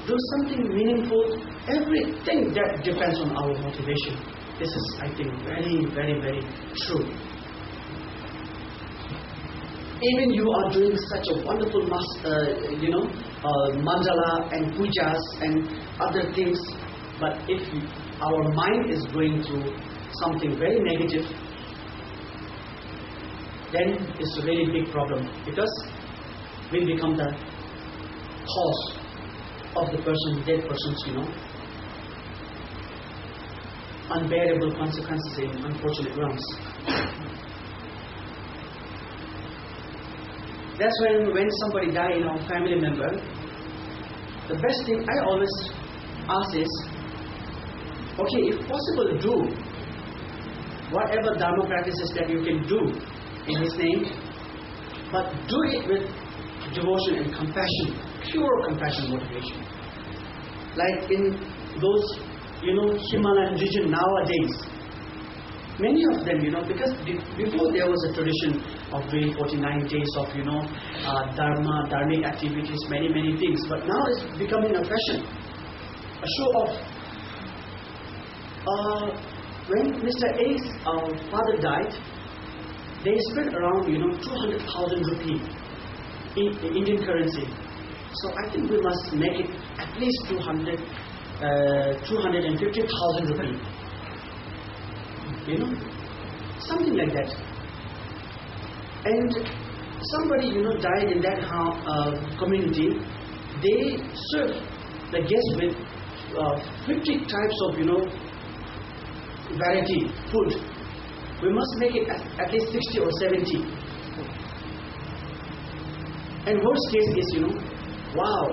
do something meaningful. Everything that depends on our motivation. This is, I think, very, very, very true. Even you are doing such a wonderful mandala and pujas and other things, but if our mind is going through something very negative, then it's a very big problem, because we become the cause of the dead person's, unbearable consequences in unfortunate grounds. That's when somebody dies in our family member, the best thing I always ask is, okay, if possible, do whatever dharma practices that you can do in His name, but do it with devotion and compassion, pure compassion motivation. Like in those, Himalayan region nowadays, many of them, because before there was a tradition of doing 49 days of, dharmic activities, many, many things, but now it's becoming a fashion, a show off. When Mr. A's father died, they spent around, 200,000 rupee in Indian currency. So I think we must make it at least 250,000 rupee. Something like that. And somebody, died in that community. They serve the guests with 50 types of, variety food. We must make it at least 60 or 70. And worst case is, wow,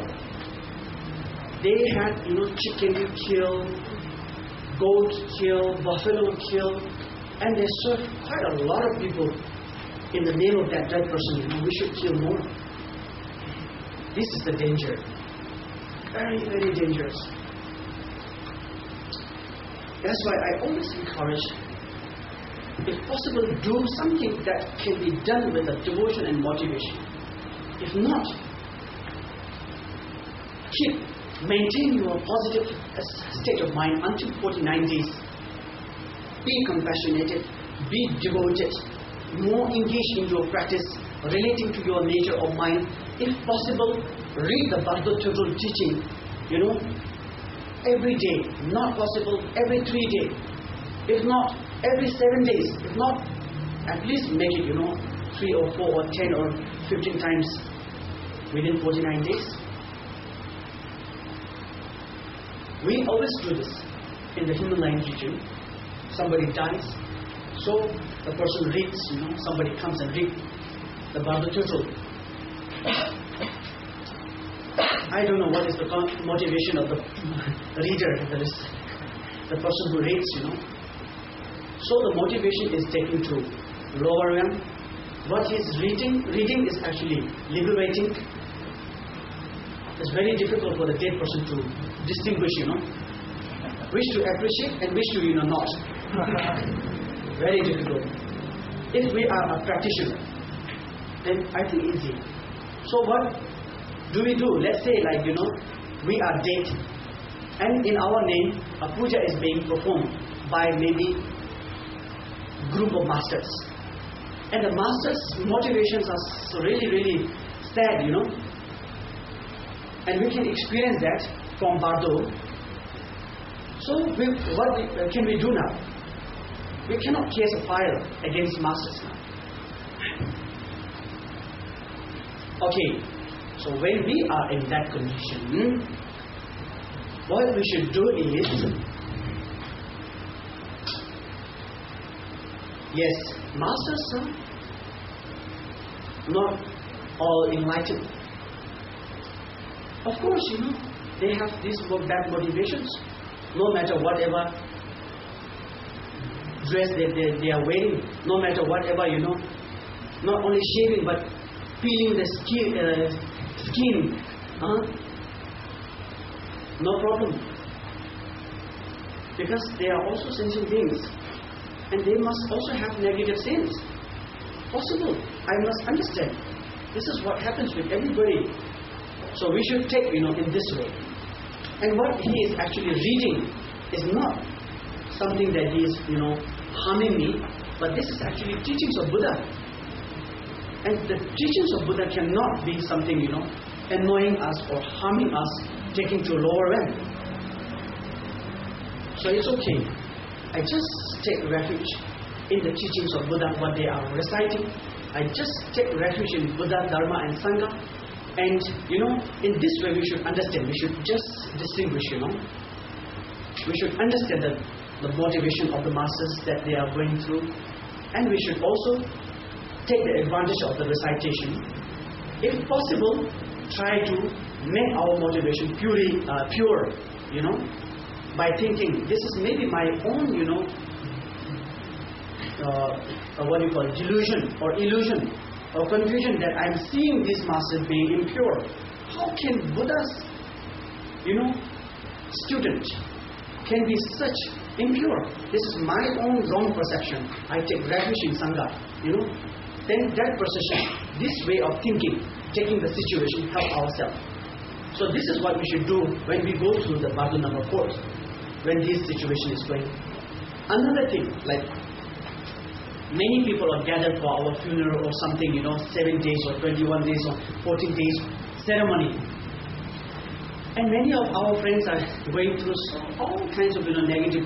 they had, chicken kill, goat kill, buffalo kill, and they served quite a lot of people in the name of that dead person. We should kill more. This is the danger. Very, very dangerous. That's why I always encourage, if possible, do something that can be done with a devotion and motivation. If not, maintain your positive state of mind until 49 days. Be compassionate, be devoted, more engaged in your practice relating to your nature of mind. If possible, read the Bardo teaching, every day. Not possible, every 3 days. If not, every 7 days. If not, at least make it, 3 or 4 or 10 or 15 times within 49 days. We always do this in the Himalayan region. Somebody dies, so the person reads, somebody comes and reads the Bardo tutorial. I don't know what is the motivation of the reader, that is the person who reads, So the motivation is taken to lower realm. What he is reading is actually liberating. It's very difficult for the dead person to distinguish, Wish to appreciate and wish to, not. Very difficult. If we are a practitioner, then I think easy. So what do we do? Let's say we are dead, and in our name, a puja is being performed by maybe group of masters. And the masters' motivations are really, really sad, And we can experience that from Bardo. So what can we do now? We cannot case a file against masters now. Okay, so when we are in that condition, what we should do is, yes, masters are not all enlightened. Of course, they have these bad motivations. No matter whatever dress they are wearing, no matter whatever, not only shaving but peeling the skin, no problem. Because they are also sentient beings, and they must also have negative sins. Possible. I must understand. This is what happens with everybody. So we should take, in this way. And what he is actually reading is not something that he is, harming me, but this is actually teachings of Buddha. And the teachings of Buddha cannot be something, annoying us or harming us, taking to a lower realm. So it's okay. I just take refuge in the teachings of Buddha, what they are reciting. I just take refuge in Buddha, Dharma and Sangha. And, in this way we should understand. We should just distinguish, We should understand the motivation of the masses that they are going through. And we should also take the advantage of the recitation. If possible, try to make our motivation pure, by thinking, this is maybe my own, delusion or illusion or confusion that I'm seeing these masses being impure. How can Buddha's, student can be such impure? This is my own wrong perception. I take refuge in Sangha, Then that perception, this way of thinking, taking the situation, help ourselves. So this is what we should do when we go through the Bardo number 4, when this situation is going. Another thing, like many people are gathered for our funeral or something, 7 days or 21 days or 14 days ceremony. And many of our friends are going through all kinds of negative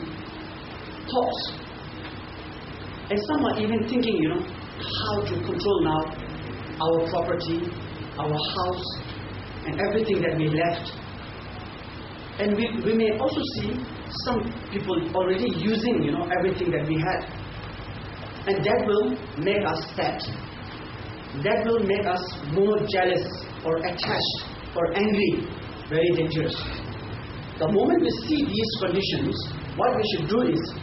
thoughts. And some are even thinking, how to control now our property, our house, and everything that we left. And we may also see some people already using, everything that we had. And that will make us sad. That will make us more jealous or attached or angry. Very dangerous. The moment we see these conditions, what we should do is,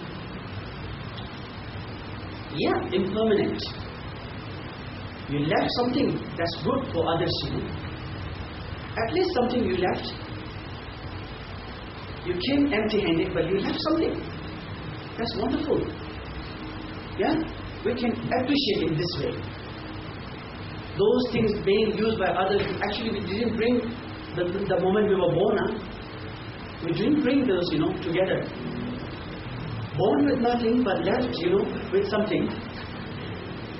impermanent. You left something that's good for others, At least something you left. You came empty-handed, but you left something. That's wonderful. We can appreciate in this way. Those things being used by others, actually we didn't bring the moment we were born. We didn't bring those, together. Born with nothing, but left, with something.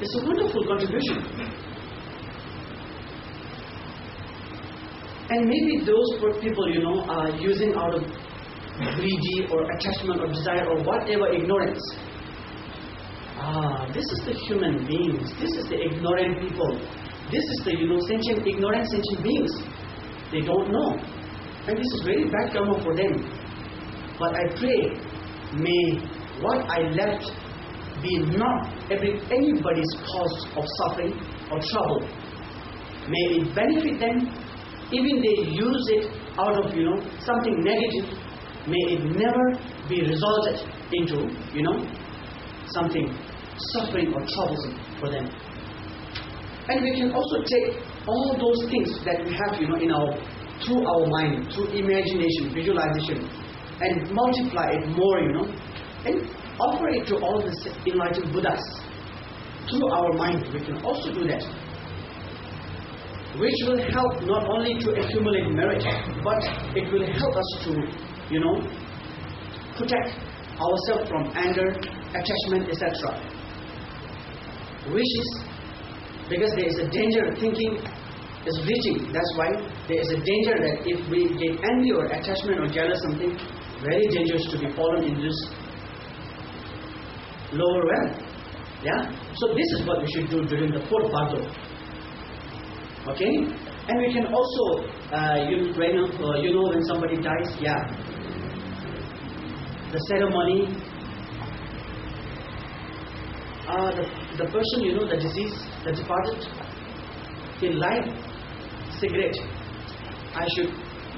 It's a wonderful contribution. And maybe those people, are using out of greedy or attachment or desire or whatever ignorance. This is the human beings. This is the ignorant people. This is the, ignorant sentient beings. They don't know. And this is very bad karma for them. But I pray, may what I left be not anybody's cause of suffering or trouble. May it benefit them. Even they use it out of, something negative. May it never be resulted into, something suffering or troublesome for them. And we can also take all those things that we have, through our mind, through imagination, visualization, and multiply it more, and offer it to all the enlightened Buddhas. Through our mind, we can also do that. Which will help not only to accumulate merit, but it will help us to, protect ourselves from anger, attachment, etc. Which is, because there is a danger of thinking is reaching. That's why there is a danger that if we get envy or attachment or jealous something, very dangerous to be fallen in this lower realm. So this is what we should do during the 4th Bardo. Okay? And we can also, when somebody dies, the ceremony, the person, the deceased, the departed, in light cigarette, I should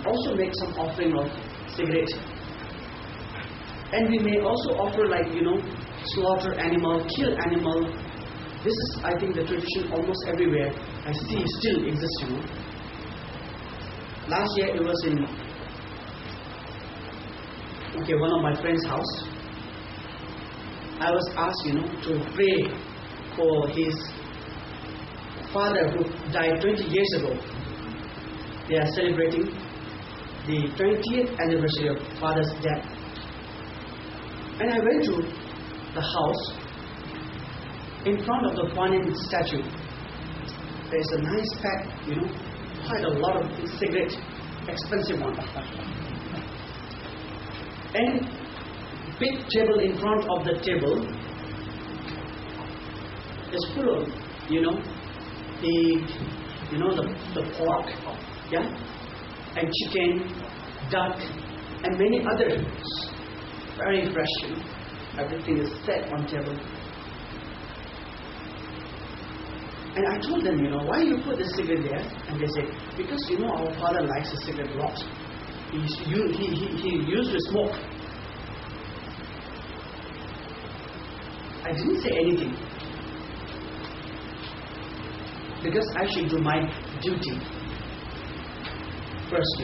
also make some offering of cigarette. And we may also offer slaughter animal, kill animal. This is, I think, the tradition almost everywhere. I see still exists, Last year it was in one of my friend's house. I was asked, to pray for his father who died 20 years ago. They are celebrating the 20th anniversary of father's death. And I went to the house. In front of the Kuan Yin statue, there is a nice pack, quite a lot of cigarette, expensive one. And big table in front of the table is full of, the pork, and chicken, duck, and many others. Very fresh, Everything is set on table. And I told them, why you put the cigarette there? And they said, because our father likes a cigarette a lot. He used to smoke. I didn't say anything. Because I should do my duty first,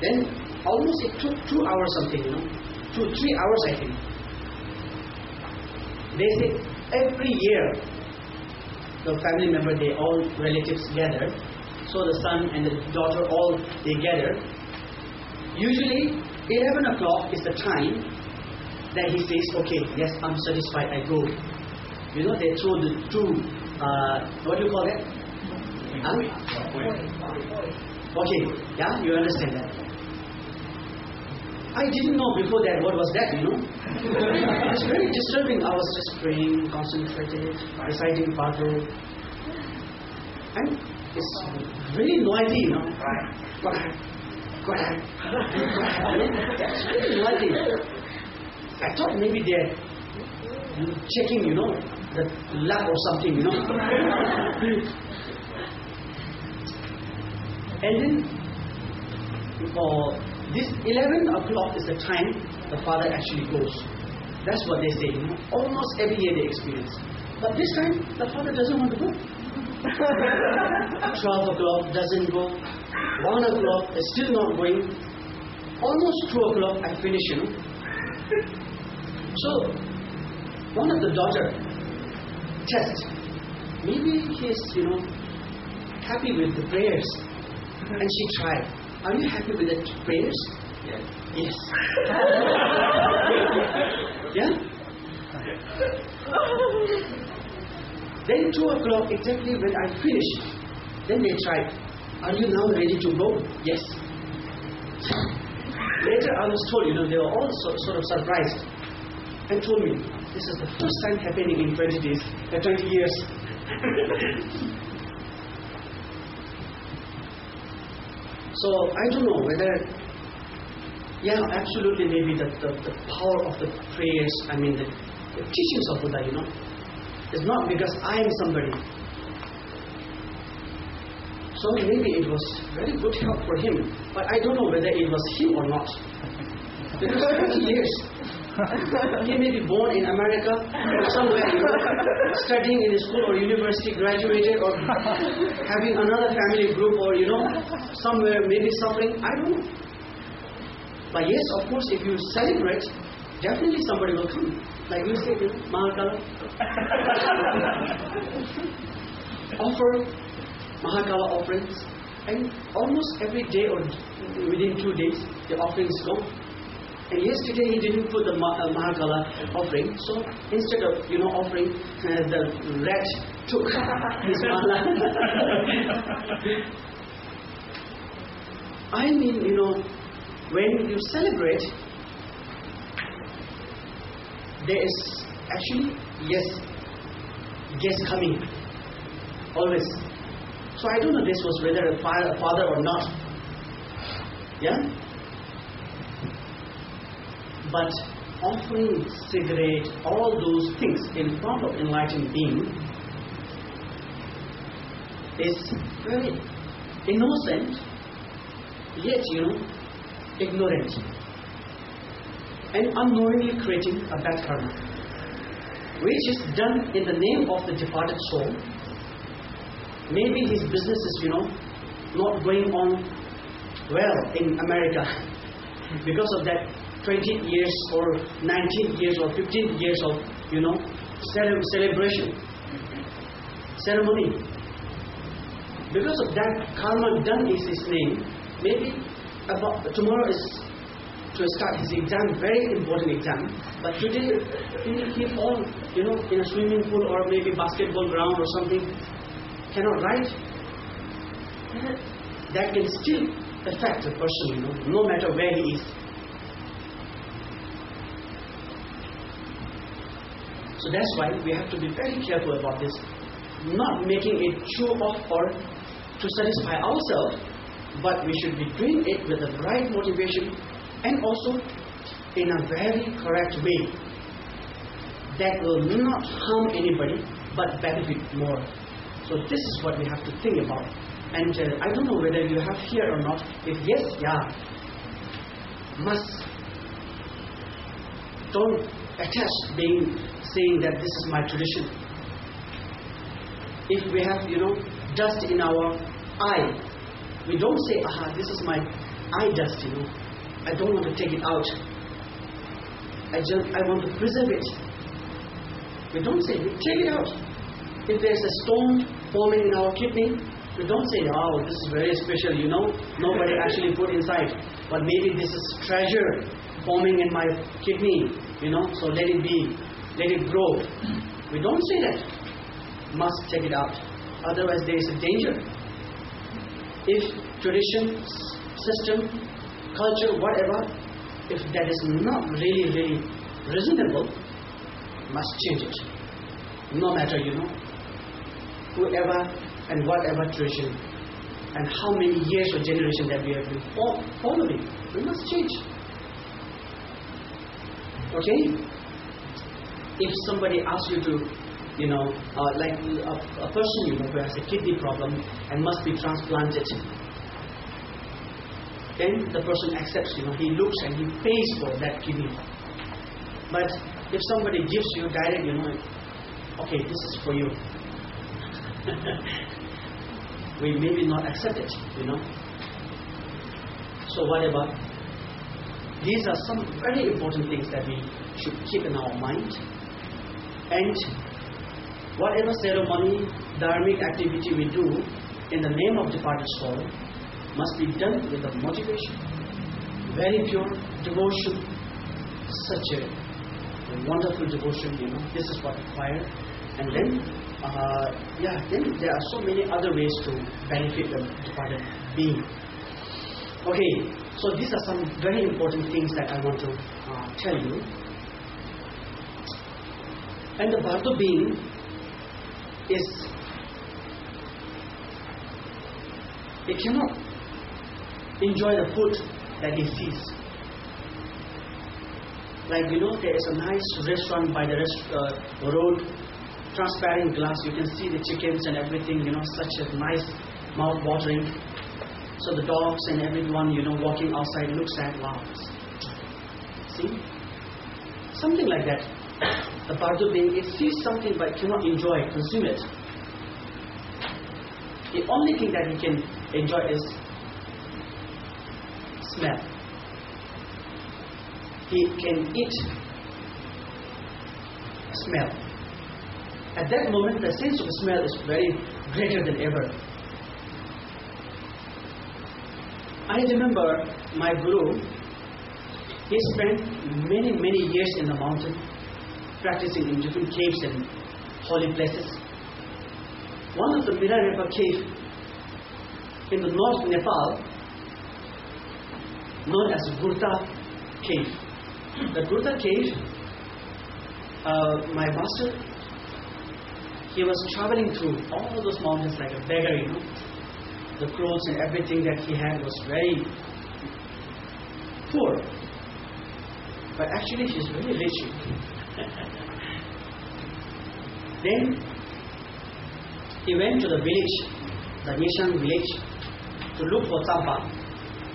Then almost it took 2 hours something, 2-3 hours I think. They say every year the family member, they all relatives gather. So the son and the daughter all they gather. Usually 11 o'clock is the time that he says, okay, yes, I'm satisfied, I go. They throw the two, what do you call that? Okay, you understand that. I didn't know before that what was that, It's very disturbing. I was just praying, concentrated, reciting Bardo. And it's really noisy, It's really noisy. I thought maybe they're checking, the lab or something, And then, this 11 o'clock is the time the father actually goes. That's what they say. Almost every year they experience. But this time, the father doesn't want to go. 12 o'clock doesn't go. 1 o'clock is still not going. Almost 2 o'clock I finish, So, one of the daughter test. Maybe he's, happy with the prayers. And she tried. Are you happy with the prayers? Yes. Then 2 o'clock, exactly when I finished, then they tried. Are you now ready to go? Yes. Later I was told, they were all sort of surprised and told me, this is the first time happening in 20 years. So I don't know whether, absolutely maybe the power of the prayers, the teachings of Buddha, is not because I am somebody. So maybe it was very good help for him, but I don't know whether it was him or not. Because 20 years, he may be born in America or somewhere, studying in a school or university, graduated, or having another family group, or somewhere maybe suffering. I don't know. But yes, of course, if you celebrate, definitely somebody will come. Like you say, Mahakala. Offer Mahakala offerings, and almost every day or within 2 days, the offerings go. And yesterday he didn't put the Mahakala offering, so instead of offering, the rat took his mala. When you celebrate, there is actually guests coming always. So I don't know this was whether a father or not. But offering cigarette, all those things in front of enlightened being is very innocent, yet ignorant, and unknowingly creating a bad karma, which is done in the name of the departed soul. Maybe his business is not going on well in America because of that 20 years or 19 years or 15 years of celebration ceremony. Because of that karma done in his name, maybe about tomorrow is to start his exam, very important exam. But today he fall, in a swimming pool or maybe basketball ground or something, cannot write. That can still affect a person, no matter where he is. So that's why we have to be very careful about this, not making it show off or to satisfy ourselves, but we should be doing it with the right motivation and also in a very correct way that will not harm anybody but benefit more. So this is what we have to think about. And I don't know whether you have here or not. If yes, must. Don't attach saying that this is my tradition. If we have, dust in our eye, we don't say, this is my eye dust, I don't want to take it out. I want to preserve it. We don't say, we take it out. If there's a stone forming in our kidney, we don't say, this is very special, nobody actually put inside. But maybe this is treasure forming in my kidney, so let it be, let it grow. We don't say that. Must take it out. Otherwise there is a danger. If tradition, system, culture, whatever, if that is not really reasonable, must change it. No matter, whoever and whatever tradition and how many years or generation that we have been following, we must change. Okay? If somebody asks you to, like a person, who has a kidney problem and must be transplanted, then the person accepts, he looks and he pays for that kidney. But if somebody gives you direct, okay, this is for you, we maybe not accept it, So whatever, these are some very important things that we should keep in our mind. And whatever ceremony, dharmic activity we do in the name of departed soul must be done with a motivation, very pure devotion, such a wonderful devotion, this is what required. And then, then there are so many other ways to benefit the departed being. Okay, so these are some very important things that I want to tell you. And the Bardo being he cannot enjoy the food that he sees. Like, there is a nice restaurant by the road, transparent glass, you can see the chickens and everything, such a nice mouth-watering. So the dogs and everyone, walking outside looks at, wow. See? Something like that. The Bardo being, it sees something but cannot enjoy, consume it. The only thing that he can enjoy is smell. He can eat smell. At that moment, the sense of smell is very greater than ever. I remember my Guru, he spent many years in the mountain, practicing in different caves and holy places. One of the Mira River cave in the north Nepal, known as Gurta cave. The Gurta cave, my master, he was traveling through all those mountains like a beggar, The clothes and everything that he had was very poor. But actually he's very rich. Then he went to the village, the Nishan village, to look for tsampa.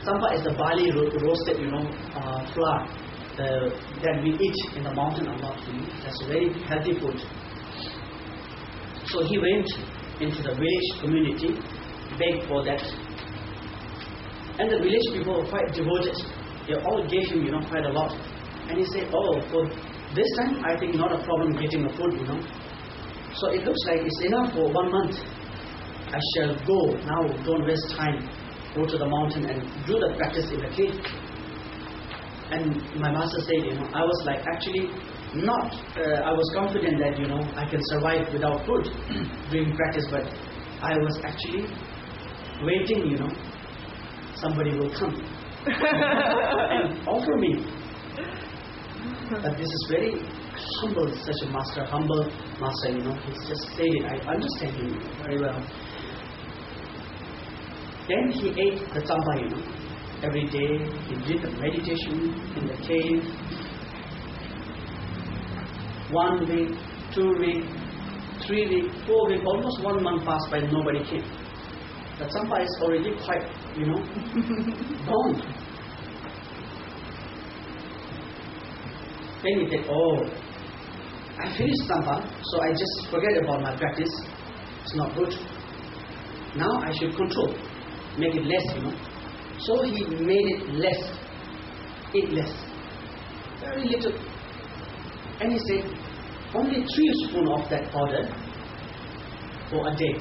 Tsampa is the barley roasted, flour that we eat in the mountain a lot. That's a very healthy food. So he went into the village community, begged for that. And the village people were quite devoted. They all gave him, quite a lot. And he said, for this time, I think not a problem getting the food, So it looks like it's enough for 1 month. I shall go now, don't waste time. go to the mountain and do the practice in the cave. And my master said, I was like actually not, I was confident that, I can survive without food during practice, but I was actually waiting, somebody will come and offer me. But this is very humble, such a master, humble master, he's just said it, I understand him very well. Then he ate the tsampa, every day. He did the meditation in the cave. 1 week, 2 weeks, 3 weeks, 4 weeks, almost 1 month passed by, nobody came. The tsampa is already quite, gone. Then he said, I finished tsampa, so I just forget about my practice. It's not good. Now I should control, make it less, So he made it less, eat less, very little. And he said, only 3 spoons of that powder for a day.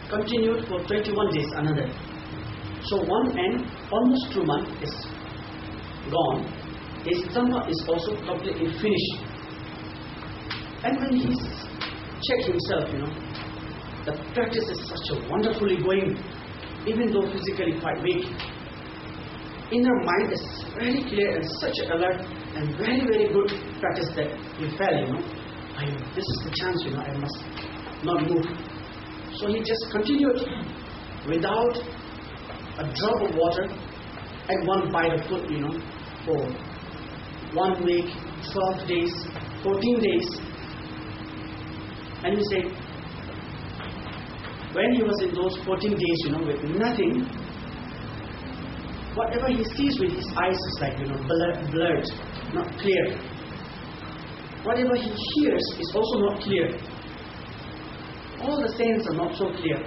Continued for 21 days, another. So one end, almost 2 months is gone. His tsampa is also completely finished. And when he checked himself, the practice is such a wonderfully going, even though physically quite weak. Inner mind is very clear and such alert and very, very good practice that he felt, this is the chance, I must not move. So he just continued without a drop of water and 1 bite of food, for 1 week, 12 days, 14 days. And he said, when he was in those 14 days, with nothing, whatever he sees with his eyes is like, blurred, not clear. Whatever he hears is also not clear. All the senses are not so clear.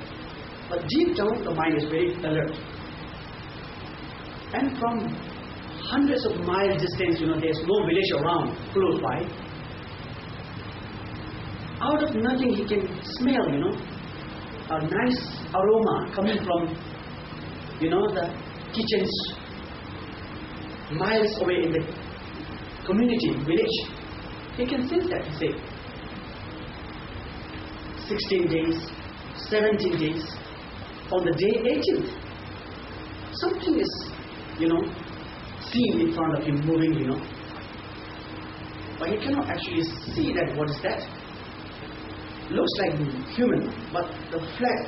But deep down, the mind is very alert. And from hundreds of miles distance, there's no village around, close by. Out of nothing, he can smell, a nice aroma coming from, the kitchens miles away in the community, village. He can sense that, he said. 16 days, 17 days, on the day 18th, something is, seen in front of him moving, But he cannot actually see that, what is that? Looks like human, but the flat,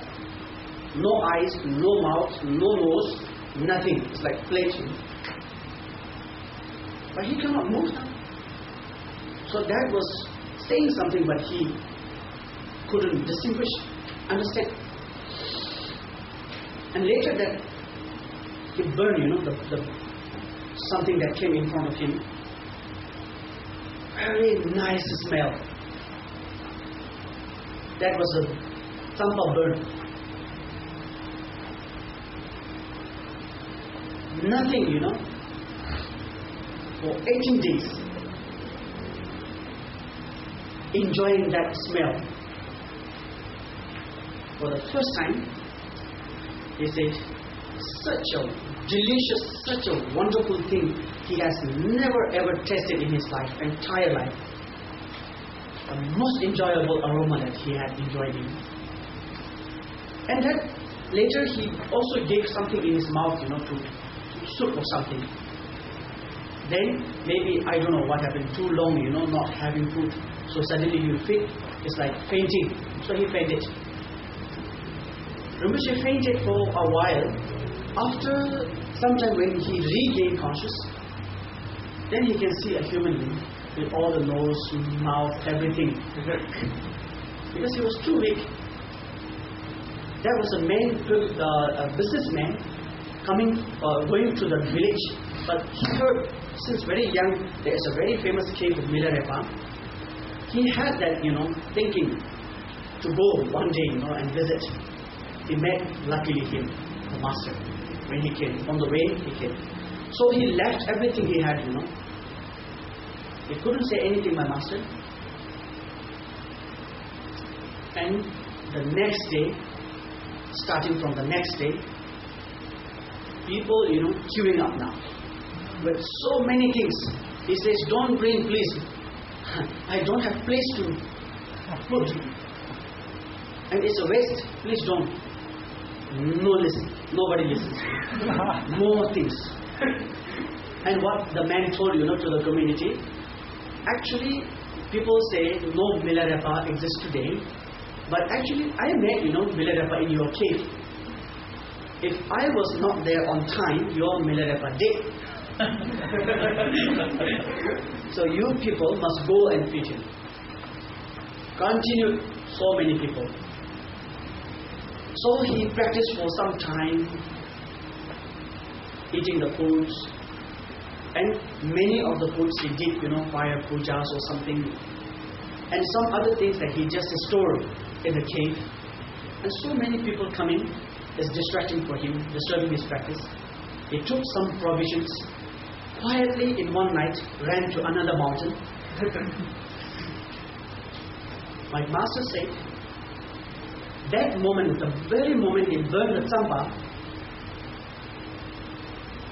no eyes, no mouth, no nose, nothing. It's like plate. But he cannot move now. So that was saying something, but he couldn't distinguish, understand. And later that he burned, the something that came in front of him. Very nice smell. That was a tsampa burn. Nothing, for 18 days, enjoying that smell. For the first time, he said, such a delicious, such a wonderful thing he has never ever tasted in his life, entire life. The most enjoyable aroma that he had enjoyed in. And that later he also gave something in his mouth, to soup or something. Then maybe, I don't know what happened, too long, not having food. So suddenly you feel, it's like fainting. So he fainted. Rinpoche fainted for a while. After some time when he regained conscious, then he can see a human being with all the nose, mouth, everything. Because he was too weak. There was a man, a businessman, going to the village. But he heard, since very young, there is a very famous cave of Milarepa. He had that, thinking to go one day, and visit. He met, luckily, him, the master, when he came. On the way, he came. So he left everything he had, He couldn't say anything, my master. And the next day, starting from the next day, people, queuing up now. With so many things. He says, don't bring, please. I don't have place to put. And it's a waste. Please don't. No listen. Nobody listens. More things. And what the man told, to the community, actually, people say no Milarepa exists today, but actually I met, Milarepa in your cave. If I was not there on time, your Milarepa did. So you people must go and feed him. Continued so many people. So he practiced for some time, eating the foods, and many of the foods he did, fire pujas or something, and some other things that he just stored in the cave. And so many people coming is distracting for him, disturbing his practice. He took some provisions, quietly in one night ran to another mountain. My master said, that moment, the very moment he burned the tsamba,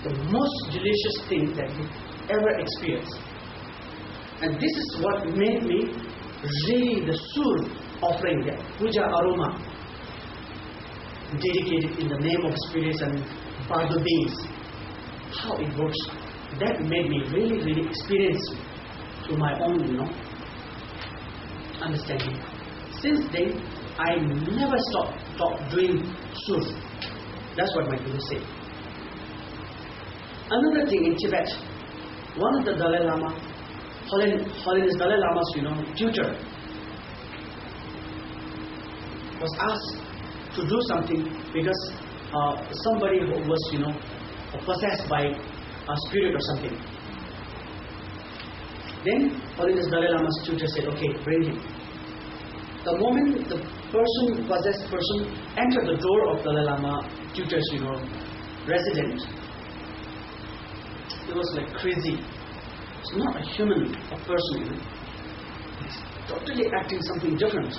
the most delicious thing that he ever experienced. And this is what made me really the sur offering, the puja aroma, dedicated in the name of spirits and Bardo beings. How it works. That made me really, really experience through my own, understanding. Since then, I never stopped doing sur. That's what my guru said. Another thing in Tibet, one of the Dalai Lama, Holiness Dalai Lama's, tutor, was asked to do something because somebody who was, possessed by a spirit or something. Then Holiness Dalai Lama's tutor said, okay, bring him. The moment the possessed person entered the door of Dalai Lama tutor's, residence, it was like crazy. It's not a human, a person, It's totally acting something different.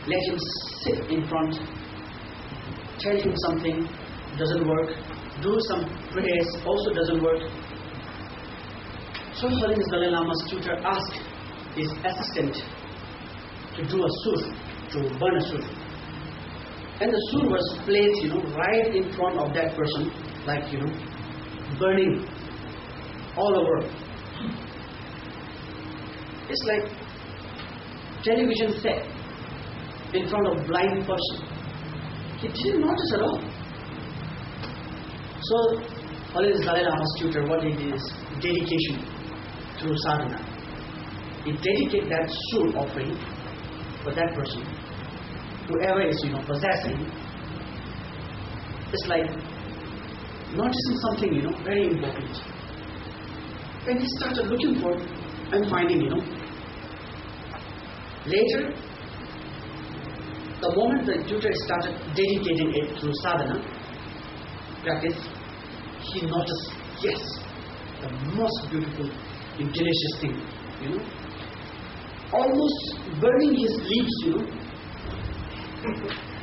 Let him sit in front, tell him something, doesn't work. Do some prayers, also doesn't work. So Holiness Dalai Lama's tutor asked his assistant to do a sur, to burn a sur. And the sur was placed, right in front of that person, like, burning all over. It's like television set in front of blind person. He didn't notice at all. So, Holiness Dalai Lama's tutor, what he did is dedication through sadhana. He dedicated that sur offering for that person. Whoever is, possessing, it's like noticing something, very important. When he started looking for and finding, Later, the moment the tutor started dedicating it through sadhana practice, he noticed, yes, the most beautiful and delicious thing, almost burning his lips,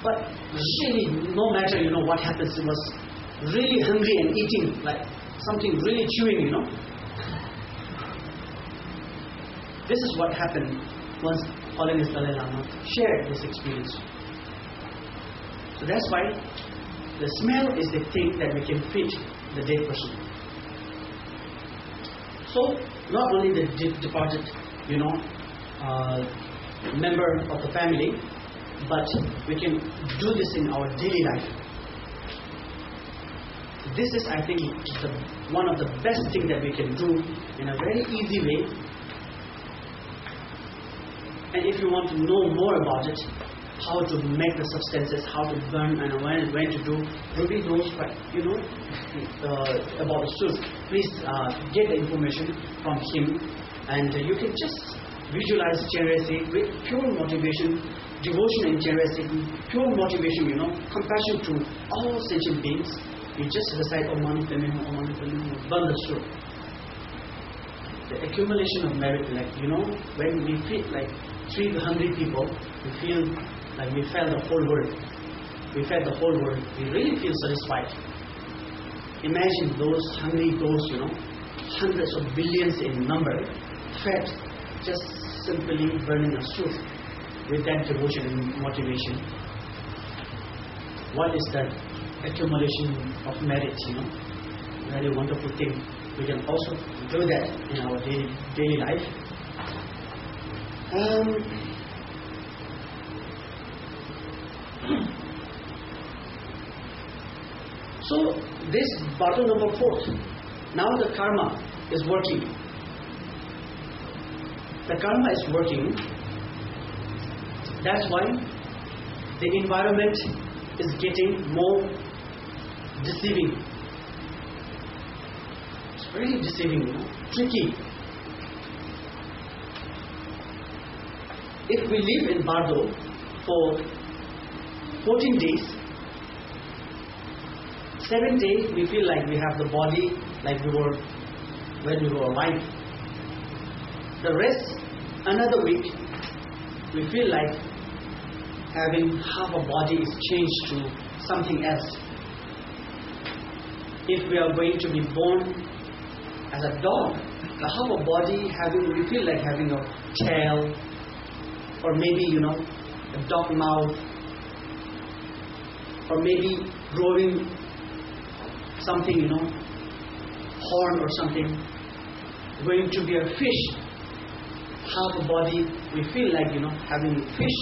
but really, no matter, what happens, he was really hungry and eating, like something really chewing, This is what happened once Holiness Dalai Lama shared this experience. So that's why the smell is the thing that we can feed the dead person. So not only the departed, member of the family, but we can do this in our daily life. This is, I think, one of the best things that we can do in a very easy way. And if you want to know more about it, how to make the substances, how to burn, and when to do, Ruby knows what, about the sur. Please get the information from him, and you can just visualize generosity with pure motivation, devotion and generosity, pure motivation, compassion to all sentient beings. You just recite Om Mani Padme Hum, Om Mani Padme Hum, burn the sur. The accumulation of merit, when we feed like 3 hungry people, we feel like we fed the whole world. We fed the whole world. We really feel satisfied. imagine those hungry ghosts, hundreds of billions in number, fed, just simply burning a soot with that devotion and motivation. What is that accumulation of merit, Very wonderful thing. We can also do that in our daily life. So this Bardo number 4, now the karma is working. The karma is working. That's why the environment is getting more deceiving. It's very deceiving, tricky. If we live in Bardo for 14 days, 7 days we feel like we have the body like we were when we were alive. The rest, another week, we feel like having half a body is changed to something else. If we are going to be born as a dog, the half a body we feel like having a tail, or maybe a dog mouth, or maybe growing something, horn or something. Going to be a fish, half a body we feel like having fish,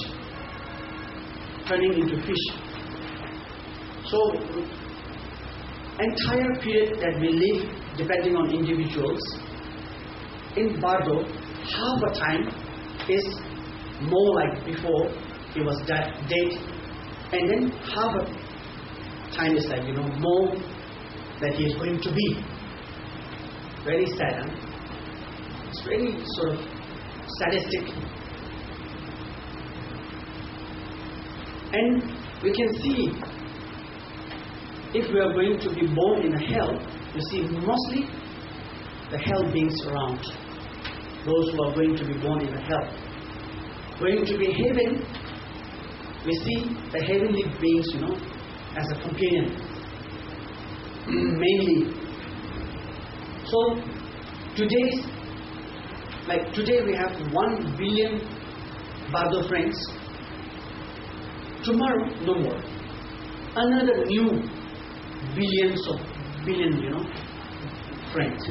turning into fish. So entire period that we live, depending on individuals, in Bardo, half a time is more like before he was dead, and then half a time is like more that he is going to be. Very sad, It's very sort of sadistic. And we can see, if we are going to be born in a hell, you see mostly the hell beings around. Those who are going to be born in a hell. Going to be heaven, we see the heavenly beings, as a companion. Mainly. So today we have 1 billion Bardo friends. Tomorrow, no more. Another new billion, friends.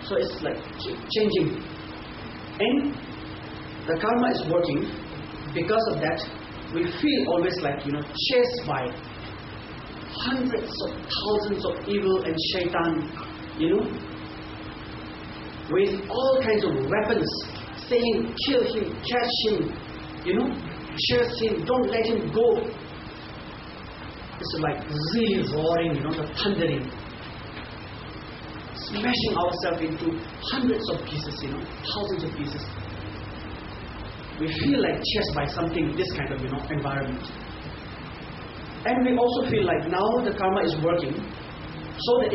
So it's like changing. And the karma is working. Because of that, we feel always like, chased by hundreds of thousands of evil and shaitan, with all kinds of weapons, saying, kill him, catch him, chase him, don't let him go. It's like really roaring, the thundering, smashing ourselves into hundreds of pieces, thousands of pieces. We feel like chased by something, this kind of, environment. And we also feel like now the karma is working, so the